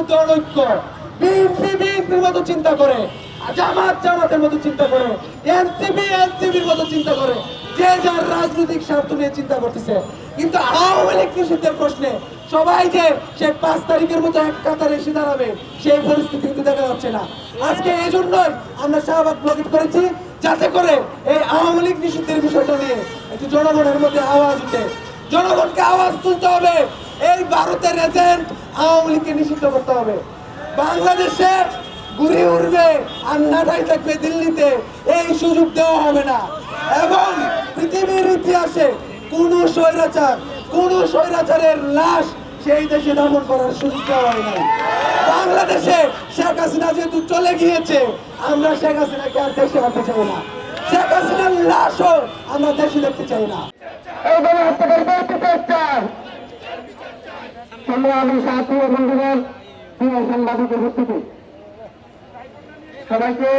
মধ্যে অনৈক্য। বিএনপি বিএনপির মতো চিন্তা করে, জামাত জামাতের মতো চিন্তা করে, এনসিপি এনসিপির মতো চিন্তা করে, যে যার রাজনৈতিক স্বার্থ নিয়ে চিন্তা করতেছে। কিন্তু আওয়ামী লীগ নিষিদ্ধের প্রশ্নে সবাই যে সে 5 তারিখের মতো এক কাতারে এসে দাঁড়াবে, সেই পরিস্থিতি কিন্তু দেখা যাচ্ছে না। আজকে এই জন্যই আমরা শাহবাগ ব্লকেট করেছি, যাতে করে এই আওয়ামী লীগ নিষিদ্ধের বিষয়টা নিয়ে একটু জনগণের মধ্যে আওয়াজ উঠে। জনগণকে আওয়াজ তুলতে হবে, এই ভারতের এজেন্ট আওয়ামী লীগকে নিষিদ্ধ করতে হবে। বাংলাদেশে ঘুরে উঠবে আর নাটাই থাকবে দিল্লিতে, এই সুযোগ দেওয়া হবে না। এবং পৃথিবীর ইতিহাসে কোন স্বৈরাচারের লাশ সেই দেশে দমন করার সুযোগ দেওয়া হয় নাই। বাংলাদেশে শেখ হাসিনা যেহেতু চলে গিয়েছে, আমরা শেখ হাসিনাকে আর দেশে রাখতে চাই না। শেখ হাসিনার লাশও আমরা দেশে দেখতে চাই না। এই গণহত্যাকারী বিচার চাই। সংগ্রামী সাথী ও বন্ধুগণ, প্রিয় সাংবাদিক উপস্থিতি, সবাইকে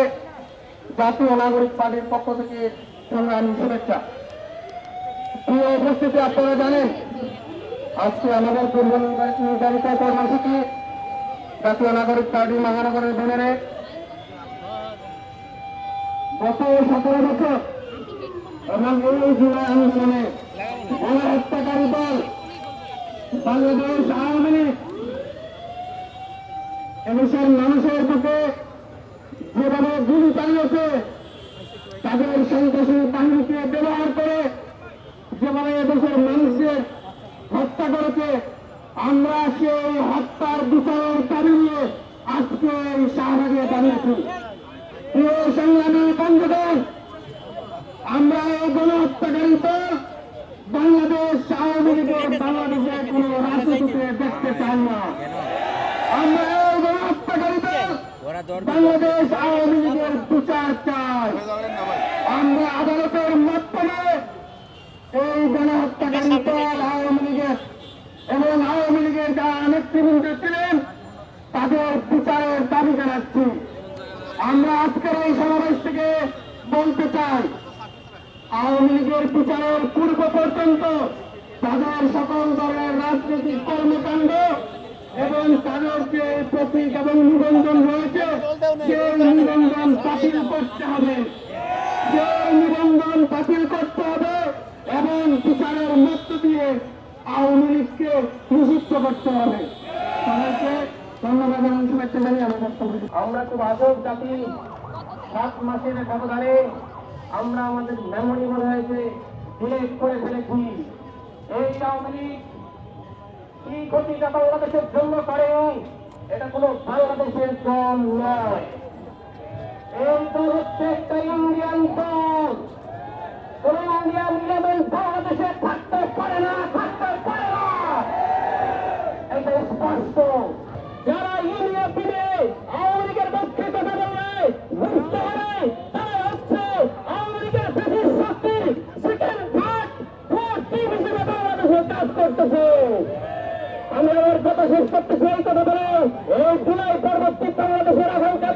জাতীয় নাগরিক পার্টির পক্ষ থেকে সংগ্রামী শুভেচ্ছা। প্রিয় উপস্থিতি, আপনারা জানেন আজকে আমাদের পূর্ব নির্ধারিত কর্মসূচি জাতীয় নাগরিক পার্টি মহানগরের ব্যানারে গত 17 বছর এবং এই জুলাই আন্দোলনে গণহত্যাকারী দল বাংলাদেশ আওয়ামী লীগ এদেশের মানুষের বুকে যেভাবে গুলি চালিয়েছে, তাদের সন্ত্রাসী বাহিনীকে ব্যবহার করে যেভাবে এদেশের মানুষদের হত্যা করেছে, আমরা সেই হত্যার বিচারের দাবি নিয়ে আজকে এই শাহবাগে দাঁড়িয়েছি। প্রিয় সংগ্রামী বন্ধুগণ, আমরা এই গণহত্যাকারী দল বাংলাদেশ আওয়ামী লীগের বাংলাদেশে কোন রাজনীতিতে দেখতে চাই না। আমরা এই গণহত্যাকারী দল বাংলাদেশ আওয়ামী লীগের বিচার চাই। আমরা আদালতের মাধ্যমে এই গণহত্যাকারী দল আওয়ামী লীগের এবং আওয়ামী লীগের যারা নেতৃবৃন্দ ছিলেন তাদের বিচারের দাবি জানাচ্ছি। আমরা আজকের এই সমাবেশ থেকে বলতে চাই, আওয়ামী লীগের বিচারের পূর্ব পর্যন্ত তাদের সকল ধরনের রাজনৈতিক কর্মকাণ্ড এবং তাদের যে প্রতীক এবং নিবন্ধন রয়েছে সেই নিবন্ধন বাতিল করতে হবে, সেই নিবন্ধন বাতিল করতে হবে এবং বিচারের মধ্য দিয়ে আওয়ামী লীগকে নিষিদ্ধ করতে হবে। সবাইকে ধন্যবাদ এবং শুভেচ্ছা জানিয়ে আমি বক্তব্য দিচ্ছি। আমরা খুব আজব জাতি, 7 মাসের ব্যবধানে আমরা আমাদের মেমোরি মনে হয়েছে ডিলেট করে ফেলেছি। এই আওয়ামী লীগ কি ক্ষতিটা বাংলাদেশের জন্য করে, এটা কোনো বাংলাদেশের দল নয়। এই দল হচ্ছে একটা ইন্ডিয়ান দল। কোন ইন্ডিয়ান ইলেভেন বাংলাদেশে থাকতে পারে না, থাকতে পারে না, এটা স্পষ্ট। যারা ইউনিয়ন দিবে আওয়ামী লীগের পক্ষে কথা বলবে বুঝতে হবে তারা হচ্ছে আওয়ামী লীগের ব্রিটিশ শক্তি সেকেন্ড থার্ড ফোর্থ টিম হিসেবে বাংলাদেশে কাজ করতেছে। আমি আমার কথা শেষ করতেছি এই কথা বলে, এই জুলাই পরবর্তী বাংলাদেশের আকাঙ্ক্ষা